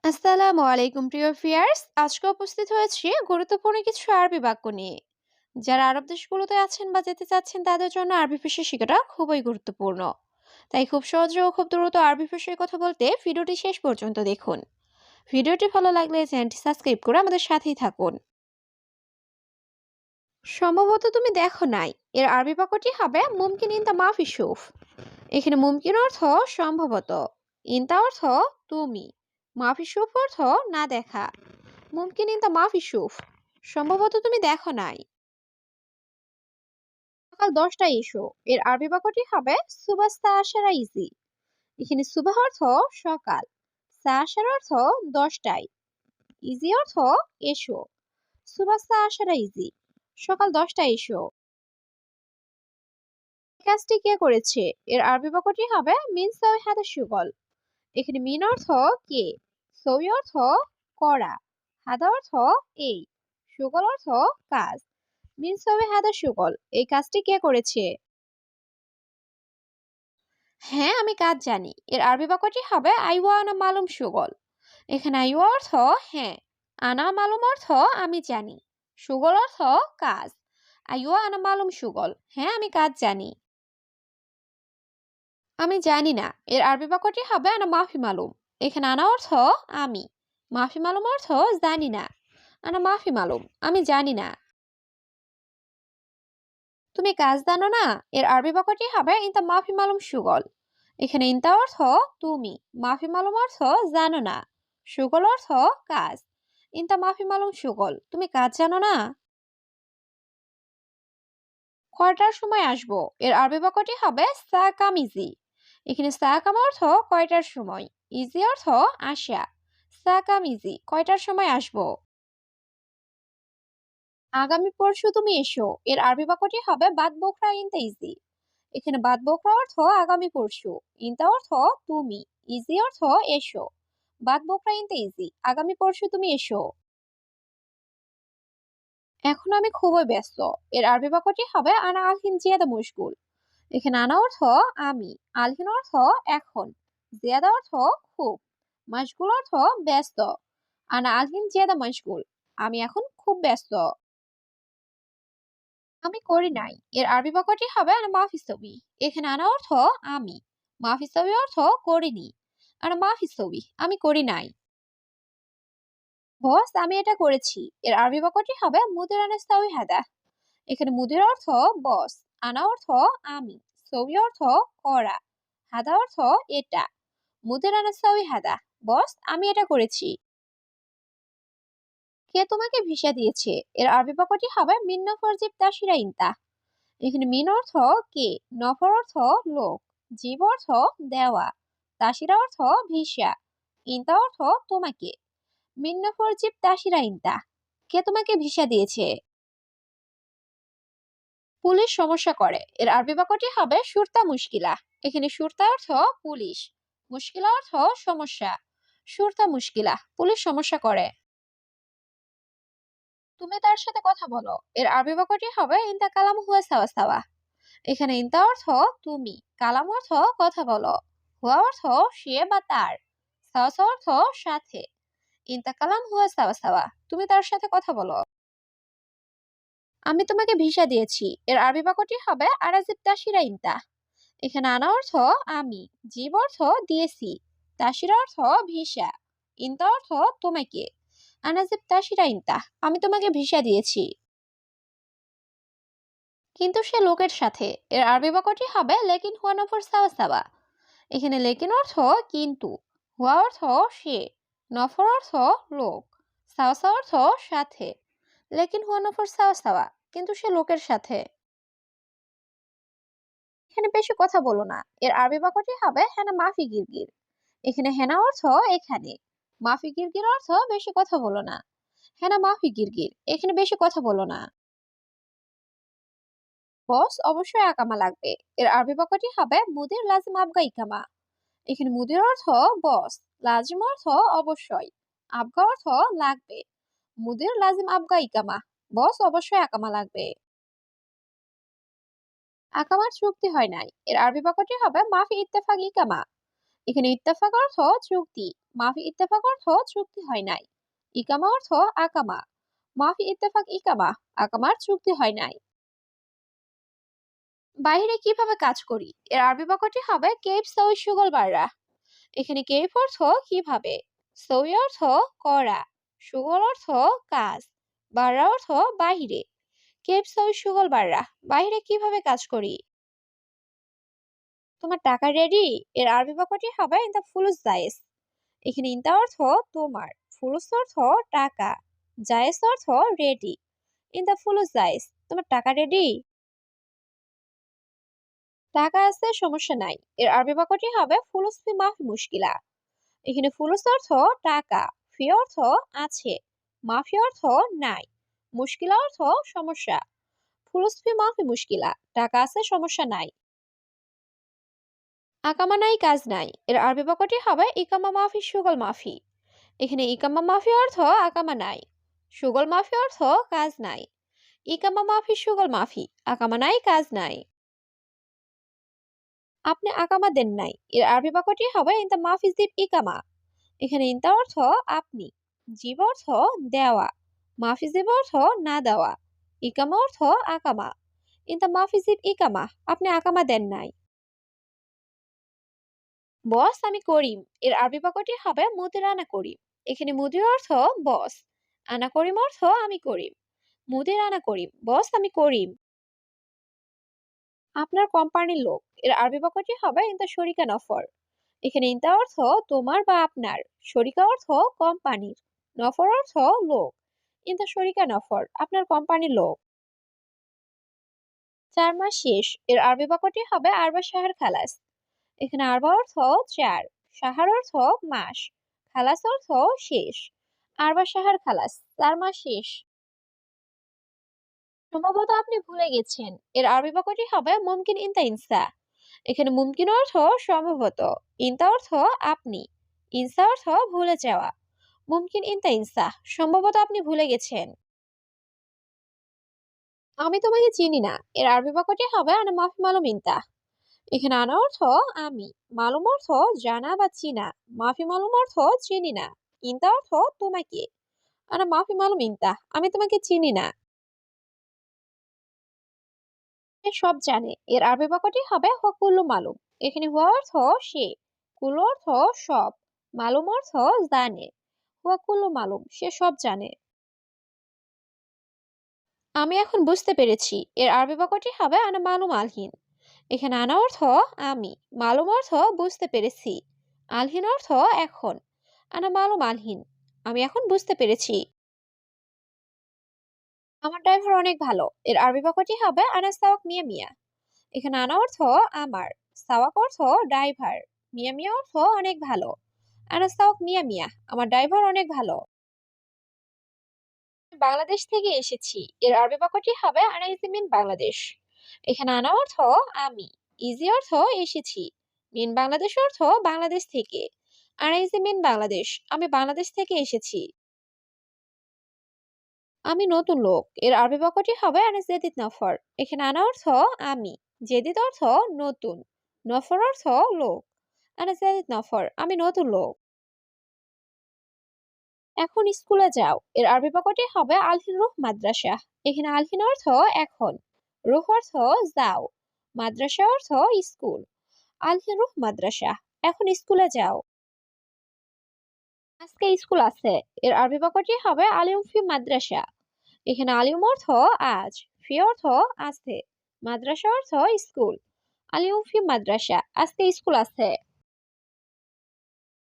আসসালামু আলাইকুম প্রিয় ভিউয়ার্স, আজকে উপস্থিত হয়েছি গুরুত্বপূর্ণ কিছু আরবি বাক্য নিয়ে। যারা আরব দেশগুলোতে আছেন বা যেতে চাচ্ছেন তাদের জন্য আরবি ভাষা শেখাটা খুবই গুরুত্বপূর্ণ। তাই খুব সহজে ও খুব দ্রুত আরবি ভাষায় কথা বলতে ভিডিওটি শেষ পর্যন্ত দেখুন। ভিডিওটি ভালো লাগলে চ্যানেলটি সাবস্ক্রাইব করে আমাদের সাথেই থাকুন। সম্ভবত তুমি দেখো নাই, এর আরবি বাক্যটি হবে মুমকিন ইন দা মাফি শুফ। এখানে মুমকিন অর্থ সম্ভবত, ইনতা অর্থ তুমি, মাফি শুফ অর্থ না দেখা। মুমকিন ইনতা মাফি শুফ, সম্ভবত তুমি দেখো নাই। সকাল 10টায় এসো, এর আরবি বাক্যটি হবে সুবাহ আশারা ইজি। এখানে সুবাহ অর্থ সকাল, আশার অর্থ 10টায়, ইজি অর্থ এসো। সুবাহ আশারা ইজি, সকাল 10টায় এসো। এই কাজটি কে করেছে, এর আরবি বাক্যটি হবে মিন সাউই হাদা সুগল। এখানে মিন অর্থ কে, সৌই অর্থ করা, হাদা অর্থ এই, সুগল অর্থ কাজ। মিন সাউই হাদা সুগল, এই কাজটি কে করেছে। হ্যাঁ, আমি কাজ জানি, এর আরবি বাক্যটি হবে আইওয়া আনা মালুম সুগল। এখানে আইওয়া অর্থ হ্যাঁ, আনা মালুম অর্থ আমি জানি, সুগল অর্থ কাজ। আইওয়া আনা মালুম সুগল, হ্যাঁ আমি কাজ জানি। আমি জানি না, এর আরবি বাক্যটি হবে আনা মাফি মালুম। এখানে আনা অর্থ আমি, মাফি মালুম অর্থ জানি না। আনা মাফি মালুম, আমি জানি না। তুমি কাজ জানো না, এর আরবি বাক্যটি হবে ইনতা মাফি মালুম সুগল। এখানে ইনতা অর্থ তুমি, মাফি মালুম অর্থ জানো না, সুগল অর্থ কাজ। ইনতা মাফি মালুম সুগল, তুমি কাজ জানো না। কয়টার সময় আসবো, এর আরবি বাক্যটি হবে সা কাম ইজি। এখানে সা কাম অর্থ কয়টার সময়, ইজি অর্থ আসা। সা কাম ইজি, কয়টার সময় আসবো। আগামী পরশু তুমি এসো, এর আরবি বাক্যটি হবে বাদ বোখরা ইনতা ইজি। এখানে বাদ বোখরা অর্থ আগামী পরশু, ইনতা অর্থ তুমি, ইজি অর্থ এসো। বাদ বোখরা ইনতা ইজি, আগামী পরশু তুমি এসো। এখন আমি খুবই ব্যস্ত, এর আরবি বাক্যটি হবে আনা আলহিন জিয়াদা মুশগুল। এখানে আনা অর্থ আমি, আলহিন অর্থ এখন, জিয়াদা অর্থ খুব, মাশগুল অর্থ ব্যস্ত। আনা আলহিন জিয়াদা মাশগুল, আমি এখন খুব ব্যস্ত। আমি করি নাই, এর আরবি বাক্যটি হবে আনা মাফি ছবি। এখানে আনা অর্থ আমি, মাফি ছবি অর্থ করিনি। আনা মাফি ছবি, আমি করি নাই। বস আমি এটা করেছি, এর আরবি বাক্যটি হবে মুদির আনা সাউই হাদা। এখানে মুদির অর্থ বস, আনা অর্থ আমি, ছবি অর্থ করা, হাদা অর্থ এটা। মুদির আনা সাউই হাদা, বস আমি এটা করেছি। কে তোমাকে ভিসা দিয়েছে, এর আরবি বাক্যটি হবে মিন নফর জিব তাসিরা ইনতা। এখানে মিন অর্থ কে, নফর অর্থ লোক, জীব অর্থ দেওয়া, তাসিরা অর্থ ভিসা, ইনতা অর্থ তোমাকে। মিন নফর জিব তাসিরা ইনতা, কে তোমাকে ভিসা দিয়েছে। পুলিশ সমস্যা করে, এর আরবি বাক্যটি হবে সুরতা মুশকিলা। এখানে সুরতা অর্থ পুলিশ, মুশকিলা অর্থ সমস্যা। সুরতা মুশকিলা, পুলিশ সমস্যা করে। তুমি তার সাথে কথা বলো, এর আরবি বাক্যটি হবে ইনতা কালাম হুয়া সাওয়া সাওয়া। এখানে ইনতা অর্থ তুমি, কালাম অর্থ কথা বলো, হুয়া অর্থ সে বা তার, সাওয়া সাওয়া অর্থ সাথে। ইনতা কালাম হুয়া সাওয়া সাওয়া, তুমি তার সাথে কথা বলো। আমি তোমাকে ভিসা দিয়েছি, এর আরবি বাক্যটি হবে আরাজিব তাসিরা ইনতা। এখানে আনা অর্থ আমি, জীব অর্থ দিয়েছি, তাসিরা অর্থ ভিসা, ইনতা অর্থ তোমাকে। আনাজিব তাসিরা ইনতা, আমি তোমাকে ভিসা দিয়েছি। কিন্তু সে লোকের সাথে, এর আরবি বাক্যটি হবে লেকিন হুয়া নফর সাওয়া সাওয়া। এখানে লেকিন অর্থ কিন্তু, হুয়া অর্থ সে, নফর অর্থ লোক, সাওয়া সাওয়া অর্থ সাথে। লেকিন হুয়া নফর সাওয়া সাওয়া, কিন্তু সে লোকের সাথে। এখানে বেশি কথা বলো না, এর আরবি বাক্যটি হবে হেনা মাফি গিরগির। এখানে হেনা অর্থ এখানে, মাফি গিরগির অর্থ বেশি কথা বলো না। হেনা মাফি গিরগির, এখানে বেশি কথা বলো না। বস অবশ্যই আকামা লাগবে, এর আরবি বাক্যটি হবে মুদির লাজিম আবগা ইকামা। এখানে মুদির অর্থ বস, লাজিম অর্থ অবশ্যই, আবগা অর্থ লাগবে। মুদির লাজিম আবগা ইকামা, বস অবশ্যই আকামা লাগবে। আকামার চুক্তি হয় নাই, এর আরবি বাক্যটি হবে মাফি ইত্তেফাক ইকামা। এখানে ইত্তেফাক অর্থ চুক্তি, মাফি ইত্তেফাক অর্থ চুক্তি হয় নাই। ইকামা অর্থ আকামা, মাফি ইত্তেফাক ইকামা, আকামার চুক্তি হয় নাই। বাইরে কিভাবে কাজ করি এর আরবি বাক্যটি হবে কেইফ সউই শুগল বাররা। এখানে কেইফ অর্থ কিভাবে, সউই অর্থ করা, শুগল অর্থ কাজ, বাররা অর্থ বাহিরে। কেইফ সউই শুগল বাররা, বাইরে কিভাবে কাজ করি। তোমার টাকা রেডি এর আরবি বাক্যটি হবে ইনতা ফুলুস জায়েজ। এখানে ইনতা অর্থ তোমার, ফুলুস অর্থ টাকা, জায়েজ অর্থ রেডি। ইনতা ফুলুস জায়েজ, তোমার টাকা রেডি। টাকা আছে সমস্যা নাই এর আরবি বাক্যটি হবে ফুলুস ফি মাফি মুশকিলা। এখানে ফুলুস অর্থ টাকা, ফি অর্থ আছে, মাফি অর্থ নাই, মুশকিলা অর্থ সমস্যা। ফুলুস ফি মাফি মুশকিলা, টাকা আছে সমস্যা নাই। আকামা নাই কাজ নাই এর আরবি বাক্যটি হবে ইকামা মাফি সুগল মাফি। এখানে ইকামা মাফি অর্থ আকামা নাই, সুগল মাফি অর্থ কাজ নাই। ইকামা মাফি সুগল মাফি, আকামা নাই কাজ নাই। আপনি আকামা দেন নাই এর আরবি বাক্যটি হবে ইনতা মাফি জিব ইকামা। এখানে ইনতা অর্থ আপনি, জিব অর্থ দেওয়া, মাফি জিব অর্থ না দেওয়া, ইকামা অর্থ আকামা। ইনতা মাফি জিব ইকামা, আপনি আকামা দেন নাই। বস আমি করিম এর আরবি বাক্যটি হবে মুদির আনা করিম। এখানে মুদির অর্থ বস, আনা করিম অর্থ আমি করিম। মুদির আনা করিম, বস আমি করিম। আপনার কোম্পানির লোক এর আরবি বাক্যটি হবে ইনতা শরিকা নফর। এখানে ইনতা অর্থ তোমার বা আপনার, শরিকা অর্থ কোম্পানির, নফর অর্থ লোক। ইনতা শরিকা নফর, আপনার কোম্পানির লোক। 4 মাস শেষ এর আরবি বাক্যটি হবে আরবা শাহর খালাস। এখানে আরবা অর্থ 4, শাহর অর্থ মাস, খালাস অর্থ শেষ। আরবা শাহর খালাস, 4 মাস শেষ। সম্ভবত আপনি ভুলে গেছেন এর আরবি বাক্যটি হবে মুমকিন ইনতা ইনসা। এখানে মুমকিন অর্থ সম্ভবত, ইনতা অর্থ আপনি, ইনসা অর্থ ভুলে যাওয়া। মুমকিন ইনতা ইনসা, সম্ভবত আপনি ভুলে গেছেন। আমি তোমাকে চিনি না এর আরবি বাক্যটি হবে আনা মাফি মালুম ইনতা। এখানে আনা অর্থ আমি, মালুম অর্থ জানা বা চিনা, মাফি মালুম অর্থ চিনি না, ইনতা অর্থ তোমাকে। আনা মাফি মালুম ইনতা, আমি তোমাকে চিনি না। সে সব জানে এর আরবি বাক্যটি হবে হুয়া কুল্লু মালুম। এখানে হুয়া অর্থ সে, কুল্লু অর্থ সব, মালুম অর্থ জানে। হুয়া কুল্লু মালুম, সে সব জানে। আমি এখন বুঝতে পেরেছি এর আরবি বাক্যটি হবে আনা মালুম আলহিন। এখানে আনা অর্থ আমি, মালুম অর্থ বুঝতে পেরেছি, আলহিন অর্থ এখন। আনা মালুম আলহিন, আমি এখন বুঝতে পেরেছি। আমার ড্রাইভার অনেক ভালো এর আরবি বাক্যটি হবে আনা সাওয়াক মিয়া মিয়া। এখানে আনা অর্থ আমার, সাওয়াক অর্থ ড্রাইভার, মিয়া মিয়া অর্থ অনেক ভালো। আনা সাওয়াক মিয়া মিয়া, আমার ড্রাইভার অনেক ভালো। বাংলাদেশ থেকে এসেছি এর আরবি বাক্যটি হবে আনা ইজি মিন বাংলাদেশ। এখানে আনা অর্থ আমি, ইজি অর্থ এসেছি, মিন বাংলাদেশ অর্থ বাংলাদেশ থেকে। আনা ইজি মিন বাংলাদেশ, আমি বাংলাদেশ থেকে এসেছি। আমি নতুন লোক এর আরবি বাক্যটি হবে আনা জেদিদ নফর। এখানে আনা অর্থ আমি, জেদিদ অর্থ নতুন, নফর অর্থ লোক। আনা জেদিদ নফর, আমি নতুন লোক। এখন স্কুলে যাও এর আরবি বাক্যটি হবে আলহিন রুহ মাদ্রাসা। এখানে আলহিন অর্থ এখন, রুহ অর্থ যাও, মাদ্রাসা অর্থ স্কুল। আলহিন রুহ মাদ্রাসা, এখন স্কুলে যাও। আজকে স্কুল আছে এর আরবি বাক্যটি হবে আলিম ফি মাদ্রাসা। এখানে আলিম অর্থ আজ, ফি অর্থ আছে, মাদ্রাসা অর্থ স্কুল। আলিম ফি মাদ্রাসা, আজকে স্কুল আছে।